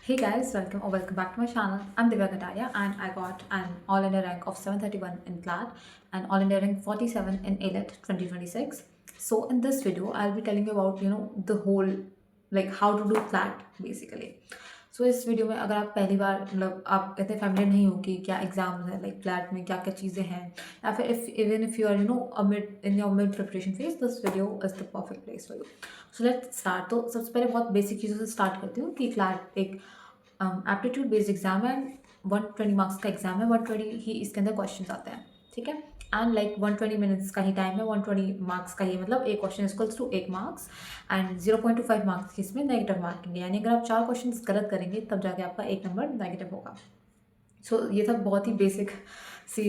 Hey guys, welcome or welcome back to my channel. I'm Divya Kataria and I got an All India rank of 731 in CLAT and All India rank 47 in ALET 2026. So in this video, I'll be telling you about the whole like how to do CLAT basically. सो इस video में अगर आप पहली बार मतलब आप कहते हैं familiar नहीं हो कि क्या एग्जाम है लाइक फ्लैट में क्या क्या चीज़ें हैं या फिर if even if you are mid in your mid preparation phase this video is the perfect place for you. So let's start. तो सबसे पहले बहुत बेसिक चीज़ों से स्टार्ट करती हूँ कि फ्लैट एक एप्टीट्यूड बेस्ड एग्जाम है. 120 मार्क्स का एग्जाम है. 120 ही इसके अंदर क्वेश्चन आते हैं. ठीक है. एंड लाइक 120 मिनट्स का ही टाइम है. 120 मार्क्स का ही मतलब एक question equals to 1 marks and 0.25 marks की इसमें नेगेटिव मार्किंग है. यानी अगर आप 4 क्वेश्चन गलत करेंगे तब जाके आपका 1 नंबर नेगेटिव होगा. सो ये था बहुत ही बेसिक सी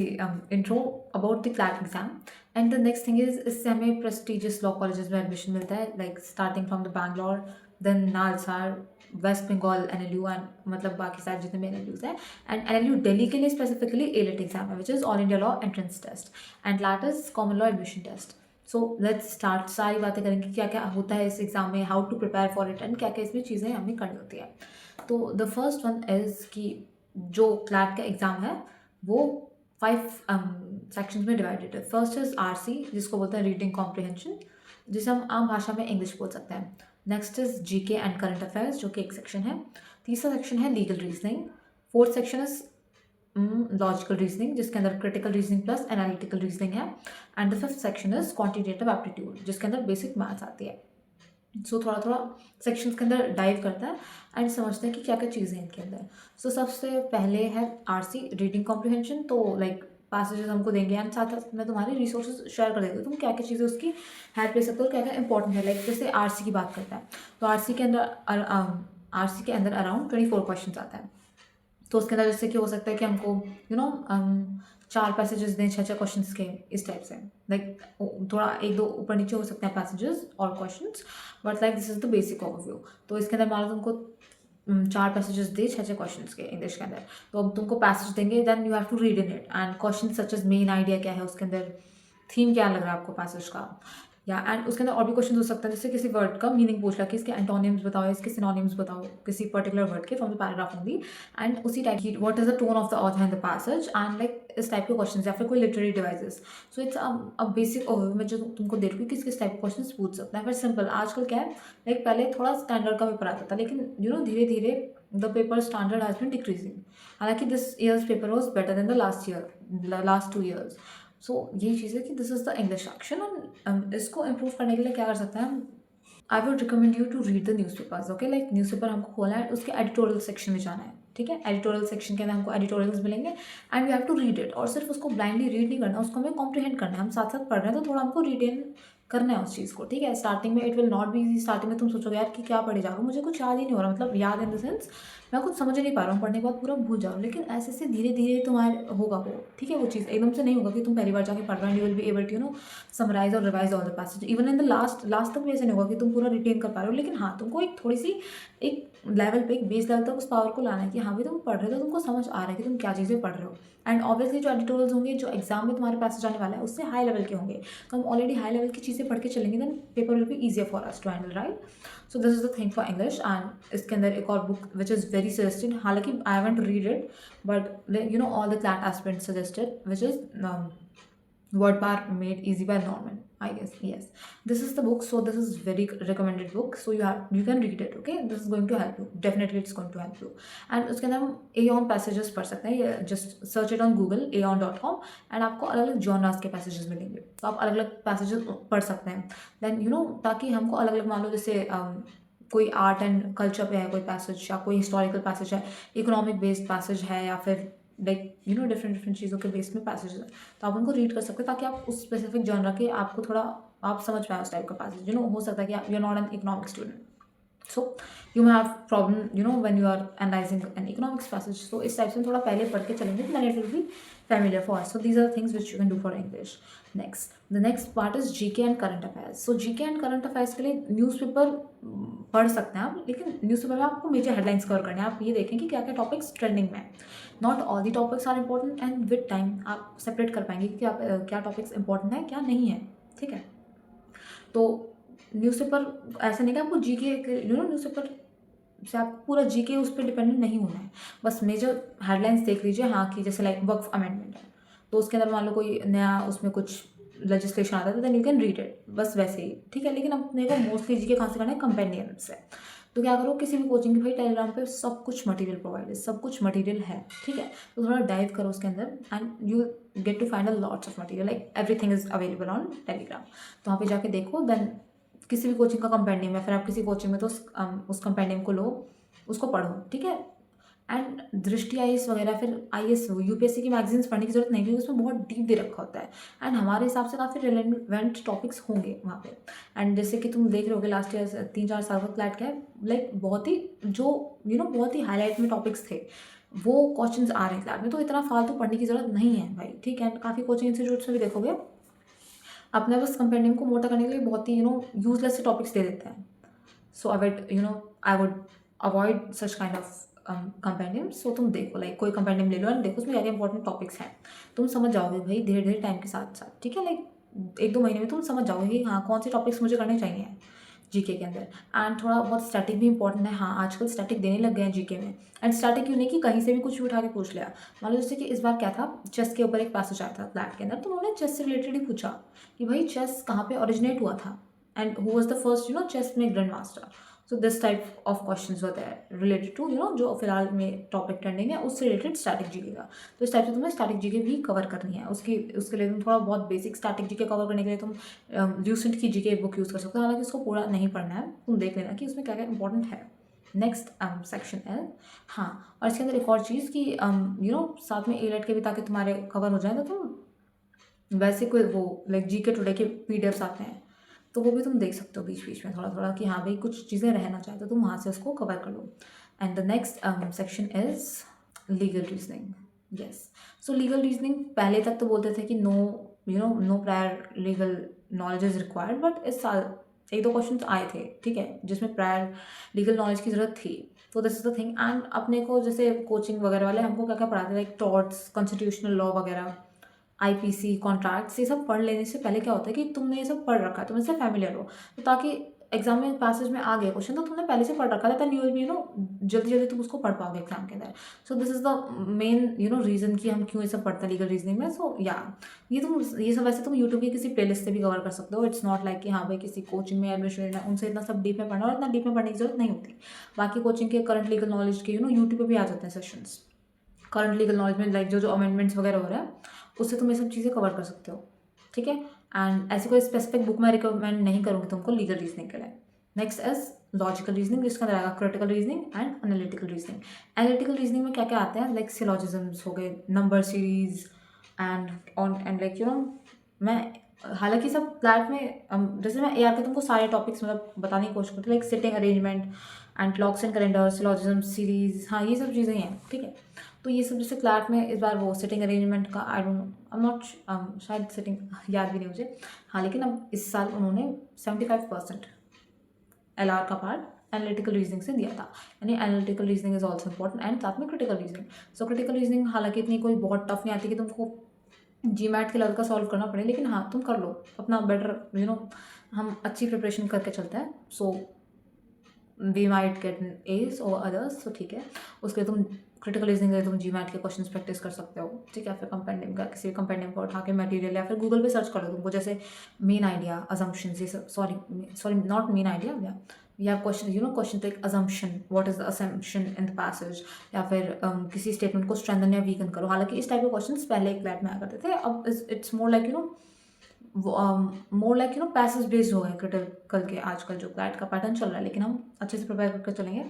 intro about the CLAT exam. And the next thing is इससे हमें प्रेस्टिजियस लॉ कॉलेजेस में एडमिशन मिलता है like starting from the Bangalore then NALSAR West Bengal NLU and मतलब बाकी सारे जितने भी एनएलयूज हैं. एंड एनएलयू दिल्ली के लिए स्पेसिफिकली एलेट एग्जाम है which is all India law entrance test and CLAT is common law admission test. So let's start. सारी बातें करेंगे क्या क्या होता है इस एग्जाम में, how to prepare for it and क्या क्या इसमें चीज़ें हमें करनी होती है. तो द फर्स्ट वन इज़ कि जो क्लैट का एग्ज़ाम है वो 5 सेक्शंस में डिवाइडेड है. फर्स्ट इज़ आरसी जिसको बोलते हैं रीडिंग कॉम्प्रिहेंशन जिसे हम आम भाषा में इंग्लिश बोल सकते हैं. Next is GK and current affairs जो कि एक सेक्शन है. तीसरा सेक्शन है legal reasoning. Fourth section is logical reasoning जिसके अंदर critical reasoning plus analytical reasoning है. And the fifth section is quantitative aptitude जिसके अंदर बेसिक मैथ्स आती है. सो थोड़ा थोड़ा सेक्शंस के अंदर डाइव करता है एंड समझते हैं कि क्या क्या चीज़ें हैं इनके अंदर. सो सबसे पहले है आरसी रीडिंग कॉम्प्रिहेंशन. तो लाइक पैसेजेस हमको देंगे एंड साथ साथ मैं तुम्हारी रिसोर्सेज शेयर कर देती हूँ तुम क्या क्या चीज़ें उसकी हेल्प ले सकते हो, क्या क्या इंपॉर्टेंट है. लाइक जैसे आरसी की बात करता है तो आरसी के अंदर अराउंड 24 क्वेश्चन आता है. तो उसके अंदर जैसे कि हो सकता है कि हमको चार पैसेजेस दें 6 क्वेश्चन के इस टाइप से. लाइक थोड़ा एक दो ऊपर नीचे हो सकते हैं पैसेजेस और question but like this is the basic overview. तो इसके अंदर मान लो तुमको 4 पैसेजेस दे 6 क्वेश्चन के इंग्लिश के अंदर. तो अब तुमको पैसेज देंगे then you have to read in it and question such as main idea क्या है उसके अंदर, थीम क्या लग रहा है आपको पैसेज का. या एंड उसके अंदर और भी क्वेश्चन हो सकते हैं जैसे किसी वर्ड का मीनिंग पूछ रहा है कि इसके एंटोनिम्स बताओ, इसके सिनोनिम्स बताओ किसी पर्टिकुलर वर्ड के from the paragraph only. And उसी टाइप की what is the tone of the author in the passage and like इस टाइप के क्वेश्चन या फिर कोई literary devices. So it's a basic overview में जो तुमको दे रही हूँ किस किस टाइप के क्वेश्चन पूछ सकते हैं. फिर सिंपल आजकल क्या है लाइक पहले थोड़ा स्टैंडर्ड का पेपर आता था लेकिन धीरे धीरे the paper standard has been decreasing. हालांकि this year's paper was better than the last 2 years. So यही चीज़ है कि this is the English section. और इसको इम्प्रूव करने के लिए क्या कर सकते हैं हम. I would recommend you to read the newspapers. Okay like newspaper हमको खोलना है उसके एडिटोरियल सेक्शन में जाना है. ठीक है. एडिटोरियल सेक्शन के अंदर हमको एडिटोरियल्स मिलेंगे and we have to read it. और सिर्फ उसको ब्लाइंडली रीड नहीं करना, उसको हमें कॉम्प्रिहेंड करना है. हम साथ साथ पढ़ रहे हैं तो थोड़ा हमको रीड इन करना है उस चीज़ को. ठीक है. स्टार्टिंग में it will not be easy. Starting में तुम सोचोगे यार कि क्या पढ़े जा रहा हूँ, मुझे कुछ याद ही नहीं हो रहा. मतलब याद इन द सेंस मैं कुछ समझ नहीं पा रहा हूँ, पढ़ने के बाद पूरा भूल जा रहा हूँ. लेकिन ऐसे से धीरे धीरे तुम्हारे होगा वो. ठीक है. वो चीज़ एकदम से नहीं होगा कि तुम पहली बार जाके पढ़ रहे हो. You will be able to summarise और revise all the passage. Even in the last तक भी ऐसे नहीं होगा कि तुम पूरा रिटेन कर पा रहे हो. लेकिन हाँ तुमको एक थोड़ी सी एक लेवल पे एक बेस लेवल तक उस पावर को लाना है कि हाँ भाई तुम पढ़ रहे हो तो तुमको समझ आ रहा है कि तुम क्या चीज़ें पढ़ रहे हो. एंड ऑब्वियसली जो एडिटोरियल्स होंगे जो एग्जाम में तुम्हारे पैसेज आने वाला है उससे हाई लेवल के होंगे. तो हम ऑलरेडी हाई लेवल की चीज़ें पढ़ के चलेंगे then paper will be easier for us to handle. Right. So this is the thing for English. And इसके अंदर एक और book which is very suggested. हालांकि I haven't read it but all the CLAT aspirants suggested which is word bar made easy by Norman, I guess. Yes, this is the book. So this is very recommended book. So you can read it. Okay, this is going to help you. Definitely it's going to help you. And उसके अंदर हम Aeon passages पढ़ सकते हैं. Just search it on Google aeon.com and आपको अलग अलग genres के passages मिलेंगे. तो आप अलग अलग passages पढ़ सकते हैं. Then ताकि हमको अलग अलग मान लो जैसे कोई आर्ट एंड कल्चर पे है कोई पैसेज या कोई हिस्टोरिकल पैसेज है, इकोनॉमिक बेस्ड पैसेज है या फिर लाइक डिफरेंट चीज़ों के बेस में पैसेज है तो आप उनको रीड कर सकते हैं ताकि आप उस स्पेसिफिक जॉनर के आपको थोड़ा आप समझ पाए उस टाइप का पैसेज. हो सकता है कि आप you are not an economic student so you may have problem when you are analyzing an economics passage. So इस टाइप से थोड़ा पहले पढ़ के चलेंगे then it will be familiar for us. So these are the things which you can do for English. The next part is GK and current affairs. So GK and current affairs के लिए newspaper पढ़ सकते हैं आप, लेकिन newspaper में आपको major headlines cover करने हैं. आप ये देखें कि क्या क्या टॉपिक्स ट्रेंडिंग में है. Not all the topics are important and with time आप सेपरेट कर पाएंगे कि आप क्या टॉपिक्स इंपॉर्टेंट है क्या नहीं है. ठीक है. तो न्यूज़पेपर ऐसा नहीं कि आपको जीके न्यूज़पेपर से आप पूरा जीके उस पर डिपेंडेंट नहीं होना है, बस मेजर हेडलाइंस देख लीजिए। हाँ कि जैसे लाइक वक्फ अमेंडमेंट है तो उसके अंदर मान लो कोई नया उसमें कुछ लेजिस्लेशन आता है, then you can read it, बस वैसे ही, ठीक है। लेकिन अपने को मोस्टली जीके कहाँ से करना है, कंपेनियम से। तो क्या करो, किसी भी कोचिंग के भाई टेलीग्राम पे सब कुछ मटेरियल प्रोवाइड है, सब कुछ मटेरियल है, ठीक है। तो थोड़ा डाइव करो उसके अंदर and you get to find a lots of material, like everything is available on Telegram. तो वहाँ पे जाके देखो, देन किसी भी कोचिंग का कंपेंडियम है, फिर आप किसी कोचिंग में तो उस कंपेंडियम को लो, उसको पढ़ो, ठीक है। एंड दृष्टि आईएएस वगैरह, फिर आईएएस यूपीएससी की मैगजीन्स पढ़ने की जरूरत नहीं, क्योंकि उसमें बहुत डीप दे रखा होता है एंड हमारे हिसाब से काफ़ी रिलेवेंट टॉपिक्स होंगे वहाँ पे। एंड जैसे कि तुम देख रहे होगे लास्ट ईयर 3-4 साल का फ्लैट क्या है, लाइक बहुत ही जो बहुत ही हाईलाइट में टॉपिक्स थे वो क्वेश्चंस आ रहे हैं क्लास में, तो इतना फालतू पढ़ने की जरूरत नहीं है भाई, ठीक है। काफ़ी कोचिंग इंस्टीट्यूट्स में भी देखोगे अपने बस कंपेंडियम को मोटा करने के लिए बहुत ही यूजलेस से टॉपिक्स दे देते हैं। So I would avoid such kind of compendium. So तुम देखो, लाइक कोई कंपेंडियम ले लो और देखो उसमें क्या क्या इंपॉर्टेंट टॉपिक्स हैं, तुम समझ जाओगे भाई धीरे धीरे टाइम के साथ साथ, ठीक है। लाइक 1-2 महीने में तुम समझ जाओगे कि हाँ कौन से टॉपिक्स मुझे करने चाहिए जीके के अंदर। एंड थोड़ा बहुत स्टैटिक भी इंपॉर्टेंट है, हाँ आजकल स्टैटिक देने लग गए हैं जीके में। एंड स्टैटिक क्यों नहीं कि कहीं से भी कुछ भी उठा के पूछ लिया। मान लो जैसे कि इस बार क्या था, चेस के ऊपर एक पैसेज आया था फ्लैट के अंदर, तो उन्होंने चेस से रिलेटेड ही पूछा कि भाई चेस कहाँ पे ओरिजिनेट हुआ था and who was the first chess में grandmaster. So this type of questions होते हैं रिलेटेड टू जो फिलहाल में टॉपिक ट्रेंडिंग है उससे रिलेटेड स्टैटिक जीके का। तो इस टाइप से तुम्हें स्टैटिक जीके भी कवर करनी है। उसके लिए तुम थोड़ा बहुत बेसिक स्टैटिक जीके कवर करने के लिए तुम ल्यूसेंट की जीके बुक यूज़ कर सकते हो, हालांकि उसको पूरा नहीं पढ़ना है, तुम देख लेना कि उसमें क्या क्या इंपॉर्टेंट है। नेक्स्ट सेक्शन है, हाँ और इसके अंदर एक और चीज़ कि साथ में एलेट के भी, ताकि तुम्हारे कवर हो जाए, तो तुम वैसे कोई वो लाइक जीके टुडे के पीडीएफ्स आते हैं तो वो भी तुम देख सकते हो बीच बीच में थोड़ा थोड़ा कि हाँ भाई कुछ चीज़ें रहना चाहे तो तुम वहाँ से उसको कवर कर लो। And the next section is legal reasoning. Yes, so legal reasoning पहले तक तो बोलते थे कि no prior legal knowledge is required, but इस साल 1-2 क्वेश्चन आए थे, ठीक है, जिसमें प्रायर लीगल नॉलेज की ज़रूरत थी। तो this is the thing. And अपने को जैसे कोचिंग वगैरह वाले हमको क्या क्या पढ़ाते थे, लाइक टॉर्ट्स, कॉन्स्टिट्यूशनल लॉ वगैरह, आईपीसी, कॉन्ट्रैक्ट्स, ये सब पढ़ लेने से पहले क्या होता है कि तुमने ये सब पढ़ रखा है, तुम इससे फैमिलियर हो, तो ताकि एग्जाम में पैसेज में आ गया क्वेश्चन तो तुमने पहले से पढ़ रखा था, देन यू विल बी जल्दी जल्दी तुम उसको पढ़ पाओगे एग्जाम के अंदर। So this is the main reason कि हम क्यों ये सब पढ़ते हैं लीगल रीजनिंग में। सो या ये सब वैसे तुम यूट्यूब की किसी प्लेलिस्ट से भी कवर कर सकते हो। इट्स नॉट लाइक कि हाँ भाई किसी कोचिंग में एडमिशन लेना उनसे इतना सब डीप में पढ़ना, और इतना डीप में पढ़ने की जरूरत नहीं होती। बाकी कोचिंग के करंट लीगल नॉलेज के यूट्यूब पे भी आ जाते हैं सेशंस करंट लीगल नॉलेज में, लाइक जो अमेंडमेंट्स वगैरह हो रहा है उससे तुम ये सब चीज़ें कवर कर सकते हो, ठीक है। एंड ऐसी कोई स्पेसिफिक बुक मैं रिकमेंड नहीं करूँगी तुमको लीगल रीजनिंग के लिए। नेक्स्ट इज लॉजिकल रीजनिंग, जिसका अंदर आएगा critical reasoning and analytical reasoning. Analytical reasoning में क्या क्या आता है, लाइक सिलॉजिज्म्स हो गए, नंबर सीरीज एंड लाइक मैं हालांकि सब फ्लैट में जैसे मैं AR के तुमको सारे टॉपिक्स मतलब बताने की कोशिश करती हूँ, like sitting arrangement and clocks and calendar, syllogism series, हाँ ये सब चीज़ें हैं, ठीक है। तो ये सब जैसे क्लैट में इस बार वो सिटिंग अरेंजमेंट का आई नॉट शायद सिटिंग याद भी नहीं मुझे, हाँ लेकिन अब इस साल उन्होंने 75% LR का पार्ट एनालिटिकल रीजनिंग से दिया था, यानी analytical reasoning is also important and साथ में critical reasoning. So critical reasoning हालांकि इतनी कोई बहुत टफ नहीं आती कि तुमको GMAT के लेवल का सॉल्व करना पड़े, लेकिन हाँ तुम कर लो अपना बेटर, हम अच्छी प्रिपरेशन करके चलते हैं। So we might get A's और अदर्स, तो ठीक है। उसके लिए तुम क्रिटिकल रीजनिंग के लिए तुम GMAT के क्वेश्चंस प्रैक्टिस कर सकते हो, ठीक है। फिर कंपेंडियम का किसी भी कंपेंडियम को उठा के मटेरियल या फिर गूगल पे सर्च कर लो तुमको, जैसे मेन आइडिया, अजम्पशंस, ये सब, सॉरी नॉट मेन आइडिया, या question question take assumption, what is the assumption in the passage, या फिर किसी स्टेटमेंट को स्ट्रेंथन या वीकन करो। हालांकि इस टाइप के क्वेश्चंस पहले एक फ्लैट में आया करते थे, अब it's more like passage based हो गए क्रिटिकल के आजकल जो फ्लैट का पैटर्न चल रहा है, लेकिन हम अच्छे से प्रिपेयर करके चलेंगे।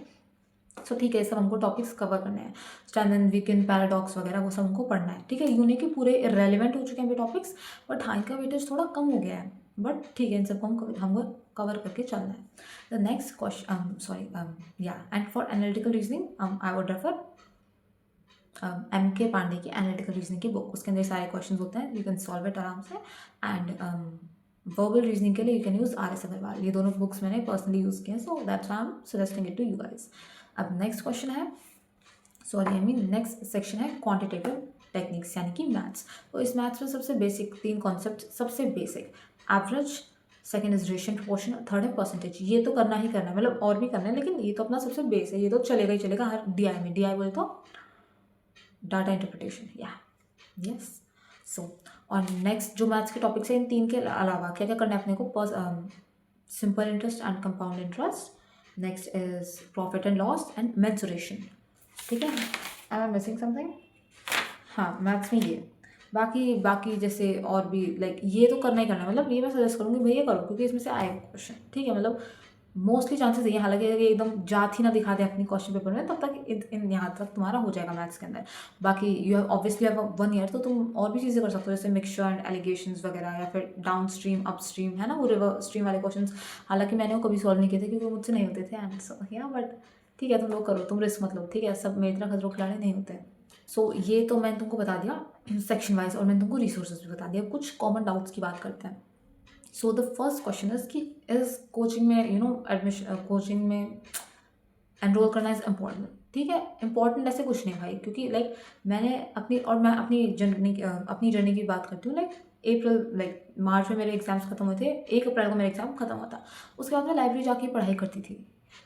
सो ठीक है, सब हमको टॉपिक्स कवर करने हैं, स्ट्रेंथन, वीकेंड, पैराडॉक्स वगैरह वो सब हमको पढ़ना है, ठीक है। यूं नहीं कि पूरे इररेलेवेंट हो चुके हैं ये टॉपिक्स, बट हाँ इनका वेटेज थोड़ा कम हो गया है, बट ठीक है इन सबको हमको कवर करके चलना है। The next question and for analytical reasoning I would refer MK Pandey की एनालिटिकल रीजनिंग की बुक, उसके अंदर सारे क्वेश्चन होते हैं, यू कैन सॉल्व इट आराम से। एंड वर्बल रीजनिंग के लिए you can use RS Agarwal, ये दोनों बुक्स मैंने पर्सनली यूज़ किए हैं, so that's I am suggesting it to you guys. अब नेक्स्ट क्वेश्चन है, नेक्स्ट सेक्शन है क्वांटिटेटिव टेक्निक्स यानी कि मैथ्स। तो इस मैथ्स में सबसे बेसिक 3 कॉन्सेप्ट, सबसे basic average, second is ratio proportion, third है परसेंटेज। ये तो करना ही करना है, मतलब और भी करना है, लेकिन ये तो अपना सबसे बेस है, ये तो चलेगा ही चलेगा हर डीआई में। डीआई बोले तो डाटा इंटरप्रिटेशन, या यस। सो और नेक्स्ट जो मैथ्स के टॉपिक्स है, इन तीन के अलावा क्या क्या करना है अपने को? Simple interest and compound interest, next is profit and loss and mensuration. ठीक है, आई एम मिसिंग समथिंग? हाँ, मैथ्स में ये। बाकी बाकी जैसे और भी लाइक ये तो करना ही करना है, मतलब ये मैं सजेस्ट करूँगी भैया करो, क्योंकि इसमें से आएगा क्वेश्चन। ठीक है, मतलब मोस्टली चांसेस ये, हालांकि अगर ये एकदम जात ही ना दिखा दे अपनी क्वेश्चन पेपर में, तब तक इन यहाँ तक तुम्हारा हो जाएगा मैथ्स के अंदर। बाकी you have obviously have 1 year, तो तुम और भी चीज़ें कर सकते हो, जैसे मिक्सचर एंड एलिगेशंस वगैरह, या फिर डाउन स्ट्रीम अप स्ट्रीम, है ना, वो रिवर स्ट्रीम वाले क्वेश्चन। हालांकि मैंने वो कभी सॉल्व नहीं किए थे, क्योंकि वो मुझसे नहीं होते थे आंसर, या बट ठीक है, तुम लोग करो, तुम रिस्क मत लो। ठीक है, सब मेरी तरह खतरों खिलाड़ी नहीं होते। सो ये तो मैंने तुमको बता दिया सेक्शन वाइज, और मैंने तुमको रिसोर्सेज भी बता दिया। कुछ कॉमन डाउट्स की बात करते हैं। So the first question is कि इज कोचिंग में एडमिशन, कोचिंग में एनरोल करना इज़ इम्पॉर्टेंट। ठीक है, इंपॉर्टेंट ऐसे कुछ नहीं भाई, क्योंकि लाइक मैंने मैं अपनी जर्नी की बात करती हूँ। लाइक मार्च में मेरे एग्जाम्स खत्म हुए थे, 1 अप्रैल को मेरा एग्जाम खत्म हुआ था। उसके बाद मैं लाइब्रेरी जाके पढ़ाई करती थी,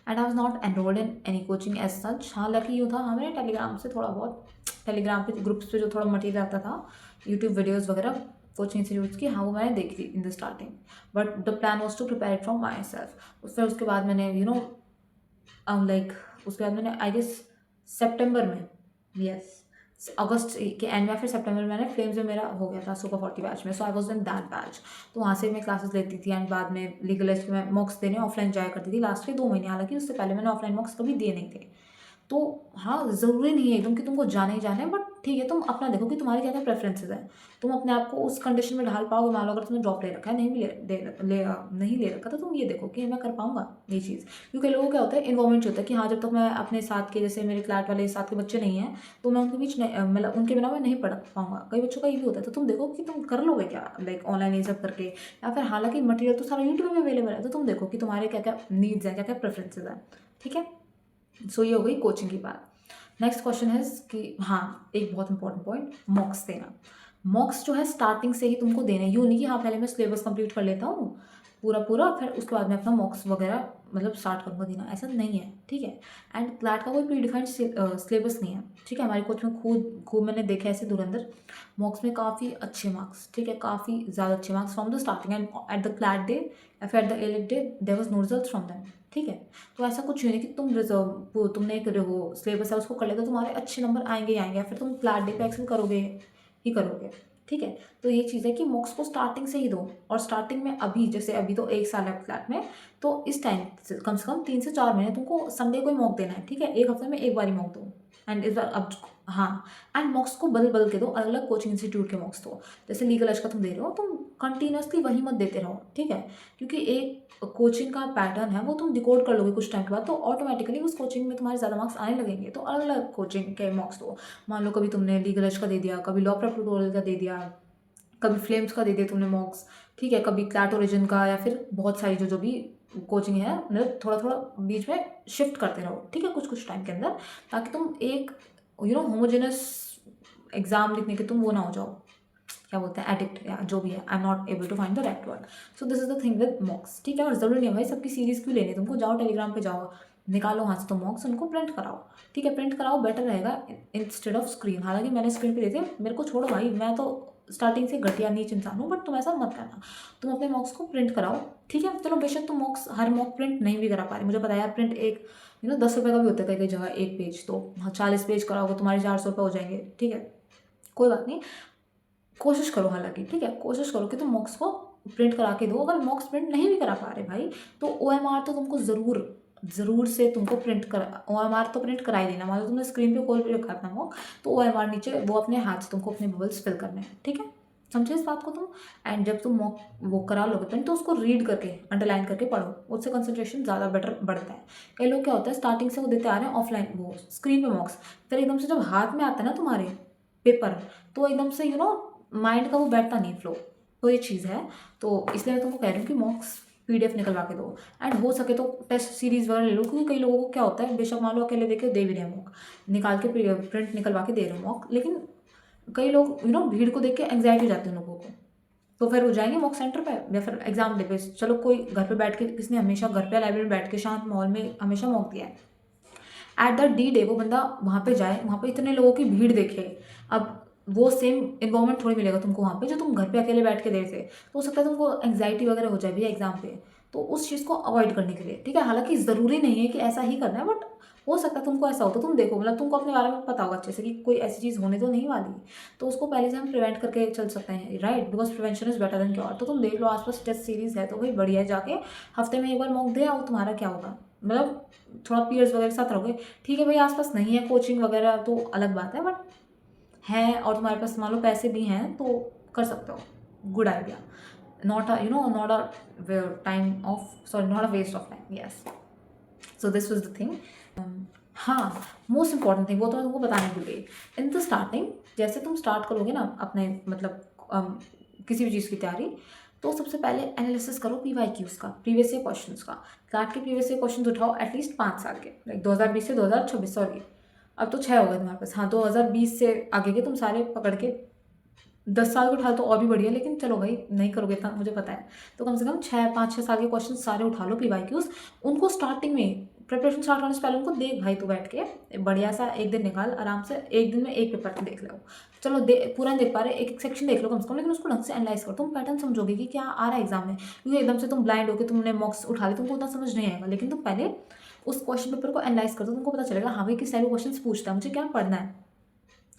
and I was not enrolled in any coaching as such. हाँ, लकी यूँ था, हाँ, मैंने टेलीग्राम से थोड़ा बहुत, टेलीग्राम पे ग्रुप्स पे जो थोड़ा मटेरियल आता था, यूट्यूब वीडियोज़ वगैरह कोचिंग इंस्टीट्यूट्स की, हाँ, वो मैंने देखी थी in the starting, but the plan was to prepare it from myself. फिर उसके बाद मैंने लाइक उसके बाद मैंने आई गेस सितंबर में, यस, अगस्त के एंड में, फिर सितंबर में मैंने फ्लेम्स में मेरा हो गया था सुपर 40 बैच में। So I was in that batch, तो वहाँ से मैं क्लासेस लेती थी, एंड बाद में लीगलिस्ट में मॉक्स देने ऑफलाइन जाया करती थी लास्ट के 2 महीने। हालांकि उससे पहले मैंने ऑफलाइन मॉक्स कभी दिए नहीं थे। तो हाँ, ज़रूरी नहीं है एकदम कि तुमको जाना ही जाना है, बट ठीक है, तुम अपना देखो कि तुम्हारे क्या क्या प्रेफरेंसेस हैं। तुम अपने आप को उस कंडीशन में ढाल पाओगे। मान लो अगर तुमने ड्रॉप ले रखा है, नहीं भी नहीं ले रखा, तो तुम ये देखो कि मैं कर पाऊंगा ये चीज़। क्योंकि लोगों क्या होता है, इन्वॉल्वमेंट होता है कि हाँ, जब तक मैं अपने साथ के, जैसे मेरे फ्लैट वाले साथ के बच्चे नहीं हैं, तो मैं उनके बीच मतलब उनके बिना मैं नहीं पढ़ पाऊंगा। कई बच्चों का ये भी होता है, तो तुम देखो कि तुम कर लोगे क्या, लाइक ऑनलाइन ये सब करके, या फिर हालांकि मटेरियल तो सारा यूट्यूब में अवेलेबल है, तो तुम देखो कि तुम्हारे क्या क्या नीड्स हैं, क्या क्या प्रेफरेंसेज हैं। ठीक है, सो ये हो गई कोचिंग की बात। नेक्स्ट क्वेश्चन है कि हाँ, एक बहुत इंपॉर्टेंट पॉइंट, मॉक्स देना। मॉक्स जो है स्टार्टिंग से ही तुमको देना है, यूँ नहीं कि हाँ पहले मैं सिलेबस कंप्लीट कर लेता हूँ पूरा पूरा, फिर उसके बाद में अपना मॉक्स वगैरह मतलब स्टार्ट करूँगा देना, ऐसा नहीं है। ठीक है, एंड क्लैट का कोई प्री डिफाइंड सिलेबस नहीं है। ठीक है, हमारी कोच में खूब मैंने देखा है ऐसे धुरंधर मॉक्स में काफ़ी अच्छे मार्क्स, ठीक है, काफ़ी ज़्यादा अच्छे marks from the starting, and at the CLAT day या फिर at the AILET day there was no result from them. ठीक है, तो ऐसा कुछ नहीं कि तुमने एक वो सिलेबस है उसको कर लिया तो तुम्हारे अच्छे नंबर आएंगे ही आएंगे, या फिर तुम फ्लैट डे पे एक्सेल करोगे ही करोगे। ठीक है, तो ये चीज़ है कि मॉक्स को स्टार्टिंग से ही दो, और स्टार्टिंग में अभी जैसे अभी तो 1 साल है फ्लैट में, तो इस टाइम कम से कम 3 से 4 महीने तुमको संडे को ही मॉक देना है। ठीक है, एक हफ्ते में एक बार ही मॉक दो, एंड इस बार अब हाँ, एंड मॉक्स को बदल के दो, अलग अलग कोचिंग इंस्टीट्यूट के मॉक्स दो। जैसे लीगल एज का तुम दे रहे हो, तुम कंटिन्यूसली वही मत देते रहो। ठीक है, क्योंकि एक कोचिंग का पैटर्न है, वो तुम डिकोड कर लोगे कुछ टाइम के बाद, तो ऑटोमेटिकली उस कोचिंग में तुम्हारे ज़्यादा मार्क्स आने लगेंगे। तो अलग अलग कोचिंग के मॉक्स दो। मान लो कभी तुमने लीगल एज का दे दिया, कभी लॉ प्रेप ट्यूटोरियल का दे दिया, कभी फ्लेम्स का दे दिया तुमने मॉक्स। ठीक है, कभी क्लैट ओरिजिन का, या फिर बहुत सारी जो भी कोचिंग है, मतलब थोड़ा थोड़ा बीच में शिफ्ट करते रहो। ठीक है, कुछ टाइम के अंदर, ताकि तुम एक होमोजेनस एग्जाम लिखने के तुम वो ना हो जाओ, क्या बोलते हैं, एडिक्ट, या जो भी है, I am not able to find the right word. So this is the thing with mocks. ठीक है, और ज़रूरी नहीं है भाई सबकी सीरीज़ क्यों लेनी, तुमको जाओ टेलीग्राम पे जाओ, निकालो वहाँ से तो मॉक्स, उनको प्रिंट कराओ। ठीक है, प्रिंट कराओ, बेटर रहेगा इंस्टेड ऑफ स्क्रीन। हालांकि मैंने स्क्रीन पे देते, मेरे को छोड़ो भाई, मैं तो स्टार्टिंग से घटिया नीच इंसान हूँ, बट तुम ऐसा मत करना, तुम अपने मॉक्स को प्रिंट कराओ। ठीक है, चलो बेशक तुम मॉक्स हर मॉक प्रिंट नहीं भी करा पा रहे, मुझे पता है यार, प्रिंट एक 10 रुपये का भी होता है कई कई जगह एक पेज, तो हाँ 40 पेज कराओगे तुम्हारे 400 रुपये हो जाएंगे। ठीक है, कोई बात नहीं, कोशिश करो। हालांकि ठीक है, कोशिश करो कि तुम मॉक्स को प्रिंट करा के दो। अगर मॉक्स प्रिंट नहीं भी करा पा रहे भाई, तो OMR तो तुमको ज़रूर से तुमको प्रिंट करा, OMR तो प्रिंट करा ही देना। मान लो तुमने स्क्रीन पे खोल भी रखा है अपना मॉक, तो OMR नीचे वो अपने हाथ से तुमको अपने बबल्स फिल करने हैं। ठीक है, समझे इस बात को तुम। एंड जब तुम मॉक वो करा लोगे प्रिंट, तो उसको रीड करके अंडरलाइन करके पढ़ो, उससे कंसंट्रेशन ज़्यादा बेटर बढ़ता है। कई लोग क्या होता है, स्टार्टिंग से वो देते आ रहे हैं ऑफलाइन वो स्क्रीन पे मॉक्स, फिर एकदम से जब हाथ में आता है ना तुम्हारे पेपर, तो एकदम से माइंड का वो बैठता नहीं फ्लो। तो ये चीज़ है, तो इसलिए मैं तुमको कह रही हूँ कि मॉक्स PDF निकलवा के दो, एंड हो सके तो टेस्ट सीरीज़ वगैरह ले लो। क्योंकि कई लोगों को क्या होता है, बेशक मान लो अकेले देखे दे भी रहे हैं मॉक, निकाल के प्रिंट निकलवा के दे रहे हो मॉक, लेकिन कई लोग भीड़ को देख के एंग्जाइटी हो जाती है उन लोगों को। तो फिर वो जाएंगे मॉक सेंटर पे या फिर एग्जाम डे पे। चलो कोई घर पे बैठ के, किसने हमेशा घर पे लाइब्रेरी में बैठ के शांत माहौल में हमेशा मॉक दिया है। एट द डी डे वो बंदा वहाँ पे जाए, वहाँ पे इतने लोगों की भीड़ देखे, अब वो सेम इन्वायरमेंट थोड़ी मिलेगा तुमको वहाँ पे जो तुम घर पे अकेले बैठ के दे थे। तो हो सकता है तुमको एंग्जाइटी वगैरह हो जाए भैया एग्जाम पे, तो उस चीज़ को अवॉइड करने के लिए, ठीक है। हालांकि ज़रूरी नहीं है कि ऐसा ही करना है, बट हो सकता है तुमको ऐसा हो तो तुम देखो, मतलब तुमको अपने बारे में पता होगा अच्छे से कि कोई ऐसी चीज़ होने तो नहीं वाली, तो उसको पहले से हम प्रिवेंट करके चल सकते हैं, right. Because prevention is better than cure. तो तुम देख लो आसपास टेस्ट सीरीज है तो भाई बढ़िया है, जाके हफ्ते में एक बार मॉक दे आओ, तुम्हारा क्या होगा, मतलब थोड़ा पीयर्स वगैरह के साथ रहोगे। ठीक है भाई आसपास नहीं है कोचिंग वगैरह तो अलग बात है, बट है और तुम्हारे पास मान लो पैसे भी हैं तो कर सकते हो, good idea. Not a not a time of sorry not a waste of time, yes. So this was the thing. हाँ, मोस्ट इंपॉर्टेंट थिंग वो तो मैं तुमको बताने भूल गई। इन द स्टार्टिंग जैसे तुम स्टार्ट करोगे ना अपने मतलब किसी भी चीज़ की तैयारी, तो सबसे पहले एनालिसिस करो PYQs का, प्रीवियस ईयर क्वेश्चंस का। क्लैट के प्रीवियस ईयर क्वेश्चंस उठाओ एटलीस्ट 5 साल के, लाइक 2020 से 2026, सॉरी अब तो 6 हो गए तुम्हारे पास, हाँ 2020 से आगे के तुम सारे पकड़ के 10 साल के उठा लो तो और भी बढ़िया, लेकिन चलो भाई नहीं करोगे इतना मुझे पता है, तो कम से कम 5-6 साल के क्वेश्चन सारे उठा लो PYQs। उनको स्टार्टिंग में प्रिपरेशन स्टार्ट करने से पहले उनको देख भाई, तू बैठ के बढ़िया सा एक दिन निकाल आराम से, एक दिन में एक पेपर तो देख लो। चलो पूरा नहीं देख पा रहे, एक एक सेक्शन देख लो कम से कम, लेकिन उसको ढंग से एनालाइज करो, तुम पैटर्न समझोगे कि क्या आ रहा है एग्जाम में। क्योंकि एकदम से तुम ब्लाइंड होकर तुमने मॉक्स उठा ली, तुमको उतना समझ नहीं आएगा, लेकिन तुम पहले उस क्वेश्चन पेपर को एनालाइज कर दो, तुमको पता चलेगा हाँ भाई किस टाइप के क्वेश्चन पूछता है, मुझे क्या पढ़ना है।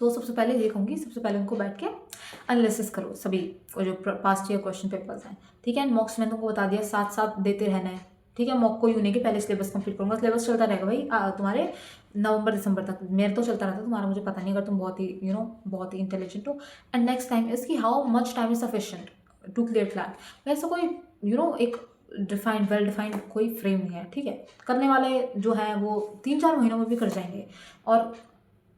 तो सबसे पहले ये कहूँगी, सबसे पहले उनको बैठ के एनालिसिस करो सभी वो जो पास्ट ईयर क्वेश्चन पेपर्स हैं, ठीक है। एंड मॉक्स मैंने तुमको बता दिया साथ साथ देते रहना है, ठीक है। मॉक को यूँ नहीं कि पहले सिलेबस कंप्लीट करूँगा, सिलेबस चलता रहेगा भाई तुम्हारे नवंबर दिसंबर तक, मेरे तो चलता रहता है, तुम्हारा मुझे पता नहीं, अगर तुम बहुत ही बहुत ही इंटेलिजेंट हो। एंड नेक्स्ट टाइम इज कि how much time is sufficient to clear CLAT. वैसे कोई एक डिफाइंड वेल डिफाइंड कोई फ्रेम नहीं है, ठीक है। करने वाले जो है वो 3-4 महीनों में भी कर जाएंगे, और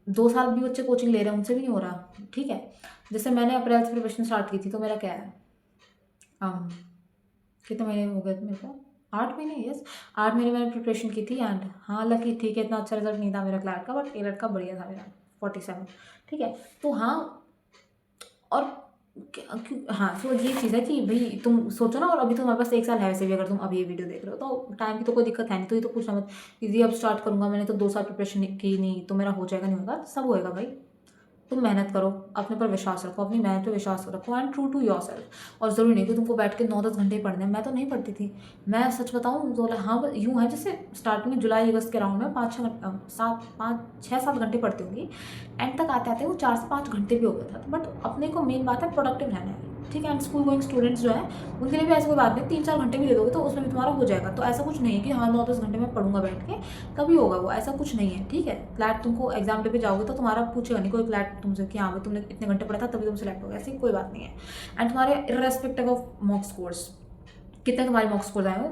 2 साल भी बच्चे कोचिंग ले रहे हैं उनसे भी नहीं हो रहा, ठीक है। जैसे मैंने अप्रैल से प्रिपरेशन स्टार्ट की थी, तो मेरा क्या है कितने महीने हो गए थे मेरे को, 8 महीने, यस 8 महीने मैंने प्रिपरेशन की थी। एंड हाँ लकी ठीक है, इतना अच्छा रिजल्ट नहीं था मेरा क्लैट का, बट एलर्ट का बढ़िया था मेरा 47, ठीक है। तो हाँ, और हाँ तो ये चीज़ है कि भाई तुम सोचो ना, और अभी तो हमारे पास 1 साल है वैसे भी, अगर तुम अभी ये वीडियो देख रहे हो तो टाइम की तो कोई दिक्कत है नहीं, तो ये तो पूछना मत दीदी अब स्टार्ट करूँगा, मैंने तो 2 साल प्रिपरेशन की नहीं तो मेरा हो जाएगा नहीं होगा, सब होएगा भाई। तुम मेहनत करो, अपने पर विश्वास रखो, अपनी मेहनत पे विश्वास रखो, and true to yourself. और ज़रूरी नहीं कि तुमको बैठ के 9-10 घंटे पढ़ने हैं, मैं तो नहीं पढ़ती थी। मैं सच बताऊँ तो हाँ यूँ है, जैसे स्टार्टिंग में जुलाई अगस्त के राउंड में 5-6-7 घंटे पढ़ती होंगी, एंड तक आते आते वो 4 से 5 घंटे भी हो गया था। बट अपने को मेन बात है प्रोडक्टिव रहना है, ठीक है। एंड स्कूल गोइंग स्टूडेंट्स जो है उनके लिए भी ऐसी कोई बात नहीं, 3-4 घंटे भी दे दोगे तो उसमें भी तुम्हारा हो जाएगा। तो ऐसा कुछ नहीं है कि हाँ 9-10 घंटे में पढ़ूंगा बैठ के तभी होगा वो, ऐसा कुछ नहीं है, ठीक है। क्लैट तुमको एग्जाम डे पे जाओगे तो तुम्हारा पूछेगा नहीं कोई क्लैट तुमसे कि हाँ भाई तुमने इतने घंटे पढ़ा था तभी तुम सेलेक्ट हो गए, ऐसी कोई बात नहीं है। एंड तुम्हारे इर्रेस्पेक्टिव ऑफ मॉक स्कोर्स, कितने तुम्हारे मॉक स्कोर आए हो,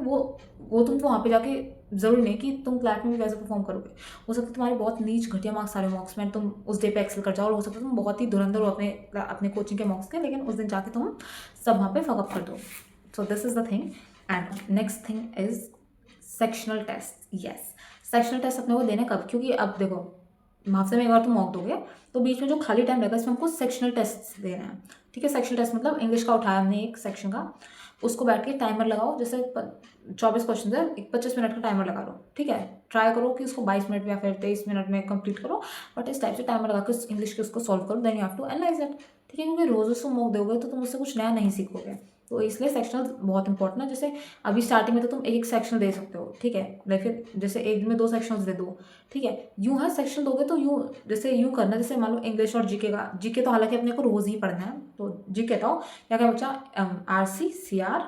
वो तुमको वहाँ पे जाके ज़रूरी नहीं कि तुम क्लैट में भी वैसे परफॉर्म करोगे। हो सकता है तुम्हारे बहुत नीच घटिया मार्क्स सारे मॉक्स में, तुम उस डे पे एक्सेल कर जाओ, और हो सकता है तुम बहुत ही धुरंधर हो अपने कोचिंग के मॉक्स के, लेकिन उस दिन जाके तुम सब वहाँ पे फकअप कर दो। So this is the thing. And next thing is sectional test, yes. Sectional test अपने को देने कब, क्योंकि अब देखो हफ्ते में एक बार तुम मॉक दोगे तो बीच में जो खाली टाइम रहेगा इसमें हमको सेक्शनल टेस्ट देना है, ठीक है। सेक्शनल टेस्ट मतलब इंग्लिश का उठाया हमने एक सेक्शन का, उसको बैठ के टाइमर लगाओ, जैसे 24 क्वेश्चन है, 25 मिनट का टाइमर लगा लो, ठीक है। ट्राई करो कि उसको 22 मिनट या फिर 23 मिनट में कंप्लीट करो, बट इस टाइप से टाइमर लगा के इंग्लिश के उसको सॉल्व करो, then you have to analyse it, ठीक है। क्योंकि रोज उसको मॉक दोगे तो तुम उससे कुछ नया नहीं सीखोगे, तो इसलिए सेक्शनल बहुत इंपॉर्टेंट है। जैसे अभी स्टार्टिंग में तो तुम एक सेक्शन दे सकते हो, ठीक है, या फिर जैसे एक दिन में 2 सेक्शंस दे दो, ठीक है। यूँ है सेक्शन दोगे तो यूँ जैसे यूँ करना, जैसे मान लो इंग्लिश और जीके का, जीके तो हालांकि अपने को रोज़ ही पढ़ना है, तो जीके तो या क्या बच्चा RC CR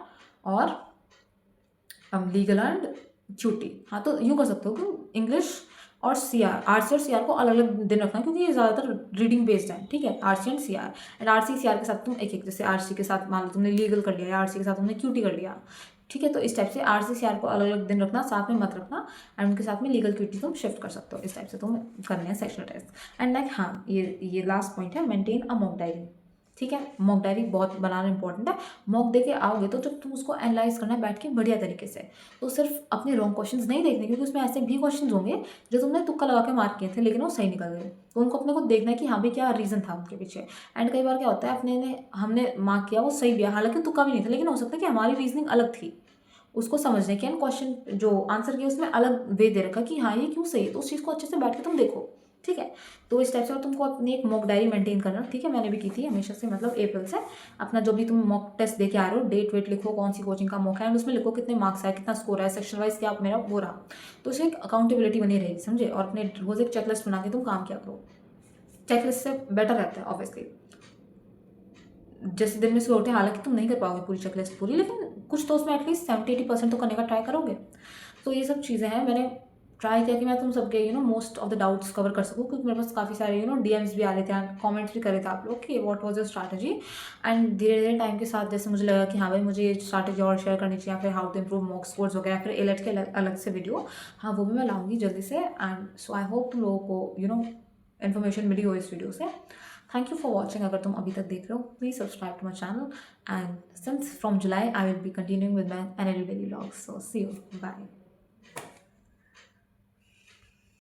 और लीगल एंड क्यूटी, हाँ तो यूँ कर सकते हो कि इंग्लिश और RC और CR को अलग अलग दिन रखना, क्योंकि ये ज़्यादातर रीडिंग बेस्ड है, ठीक है। RC and CR, and RC CR के साथ तुम एक जैसे RC के साथ मान लो तुमने लीगल कर लिया, या RC के साथ तुमने क्यूटी कर लिया, ठीक है। तो इस टाइप से RC CR को अलग अलग दिन रखना, साथ में मत रखना, एंड उनके साथ में लीगल क्यूटी तुम शिफ्ट कर सकते हो, इस टाइप से तुम करने हैं सेक्शनल टेस्ट। एंड लाइक हाँ ये लास्ट पॉइंट है, मेंटेन अ मॉक डायरी, ठीक है, मॉक डायरी बहुत बनाना इंपॉर्टेंट है। मॉक दे के आओगे तो जब तुम उसको एनालाइज करना है बैठ के बढ़िया तरीके से, तो सिर्फ अपने रॉन्ग क्वेश्चंस नहीं देखने, क्योंकि उसमें ऐसे भी क्वेश्चंस होंगे जो तुमने तुक्का लगा के मार्क किए थे लेकिन वो सही निकल गए, तो उनको अपने को देखना है कि हाँ भाई क्या रीज़न था उनके पीछे। एंड कई बार क्या होता है, अपने ने हमने मार्क किया वो सही भी है, हालांकि तुक्का भी नहीं था, लेकिन हो सकता है कि हमारी रीजनिंग अलग थी, उसको समझने की, एंड क्वेश्चन जो आंसर किया उसमें अलग वे दे रखा कि हाँ ये क्यों सही है, तो उस चीज़ को अच्छे से बैठ के तुम देखो। ठीक है, तो इस टाइप से और तुमको अपनी एक मॉक डायरी मेंटेन करना। ठीक है, मैंने भी की थी हमेशा से, मतलब अप्रैल से। अपना जो भी तुम मॉक टेस्ट दे के आ रहे हो, डेट वेट लिखो, कौन सी कोचिंग का मॉक है, एंड उसमें लिखो कितने मार्क्स आए, कितना स्कोर आया, सेक्शन वाइज क्या मेरा वो रहा, तो उससे एक अकाउंटेबिलिटी बनी रहेगी, समझे। और अपने रोज एक चेकलिस्ट बना के तुम काम किया करो, चेकलिस्ट से बेटर रहता है ऑब्वियसली। जैसे दिन में सुबह उठे, हालांकि तुम नहीं कर पाओगे पूरी चेकलिस्ट पूरी, लेकिन कुछ तो उसमें एटलीस्ट 70-80% तो करने का ट्राई करोगे। तो ये सब चीज़ें हैं, मैंने ट्राई किया कि मैं तुम सबके most of the doubts cover कर सकूँ, क्योंकि मेरे पास काफ़ी सारे डीएम्स भी आ रहे थे एंड कमेंट्स भी करे थे आप लोग कि what was your strategy. And धीरे धीरे टाइम के साथ जैसे मुझे लगा कि हाँ भाई मुझे ये स्ट्रैटेजी और शेयर करनी चाहिए, फिर how to improve mock scores वगैरह, फिर एलेट के अलग से वीडियो, हाँ वो भी मैं लाऊंगी जल्दी से। एंड सो आई होप तुम लोगों को इन्फॉर्मेशन मिली हो इस वीडियो से। Thank you for watching. अगर तुम अभी तक देख रहे हो please subscribe to my channel, and since from July I will be continuing with my NL daily vlogs, so see you, bye.